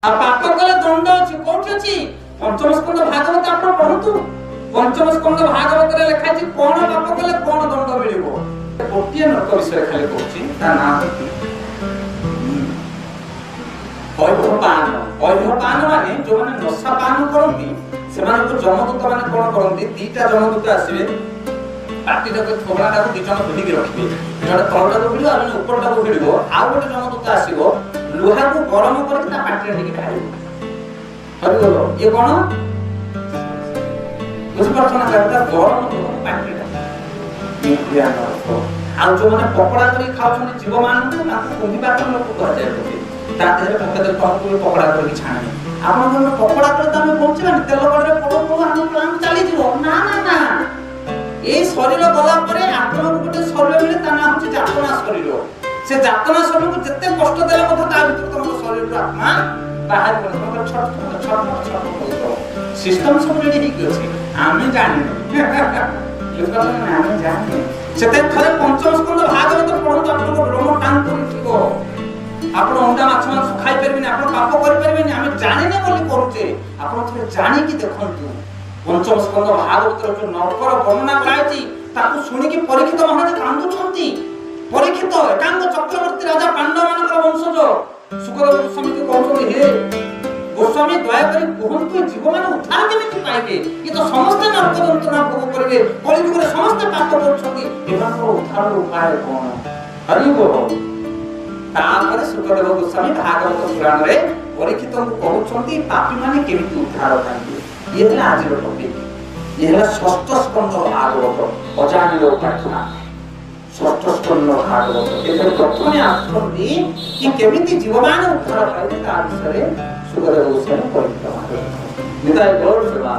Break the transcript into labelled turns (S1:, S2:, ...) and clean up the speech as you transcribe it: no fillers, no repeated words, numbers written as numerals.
S1: आ पाप कले दंड अछि कोठी अछि पंचम स्कंद भागवत आपण पढतु पंचम स्कंद भागवत रे लिखा अछि कोन पाप कले कोन दंड मिलिबो गोटिए नरक विषय खाली कहछि ता नाम पैभपान माने जो माने नशा पान करନ୍ତି सेमान को जमदूत माने कोन करନ୍ତି दीटा जमदूत आसीबे पाटी तक थोबड़ा को दिजन धुली के रखिबे जडे तळटा को भिडो आने ऊपर टा को भिडो आ गोटे जमदूत आसीबो लोहा को गरम करके ता पाटी रे लेके खाइबो हरि बोलो ये कोन बुझ परछना करता गरम को पाटी रे ये ज्ञान आ जो माने पकोड़ा करी खाउछनी जीव मान को ना कुंभी बात लोग को जाय ता देहरे पकेदे टंकुल पकोड़ा करी छाणी आपण को पकोड़ा करे त हम पहुंचबा नि तेल बडरे पडो पडो हम प्लान चली जीवो ना ना ना ए शरीर गला परे आत्मा को गोटे शरीर मिले ता नाम छै जातना शरीर से जातना शरीर को जत्ते कष्ट देला कथा ता भीतर तुम शरीर रो आत्मा बाहर कर तुम छोट सिस्टम सब रेडी ही अछि आमे जानि ये कथा ना आमे जानि सेते थरे पंचम स्कंद भागवत पढंत आपन को रोम टांग कर ठीको आपण अंडा माछ खाइ परबिनी आपण पाप करि परबिनी आमे जानि ने बोली करूचे आपण थरे जानि कि देखंतु पंचम स्कंद भागवत रो जो नरकर वर्णना कराइछि ताकू सुनि कि परीक्षित महाराज कांदु छंती परीक्षित एकांत चक्रवर्ती राजा पांडव मानकर वंशज सुकदेव गोस्वामी के कहउछन हे गोस्वामी दया करी कहंतु जीव मान उद्धार केमिति पाइबे ये तो समस्त नरक यंत्रणा भोग करबे कलियुग रे समस्त पाप करछथि एमानकर उद्धार उपाय कोन हरि बोल तापर सुकदेव गोस्वामी भागवत पुराण रे परीक्षित को कहउछन पापी माने केमिति उद्धार पाइबे ये है आज रो टॉपिक ये है षष्ठ स्कंद भागवत अजानिलो कथा षष्ठ स्कंद भागवत एते प्रथमे आस्थि कि केमिति जीवमान उद्धार पाइबे ता विषय सुकदेव गोस्वामी परीक्षित निताय गौर सेवा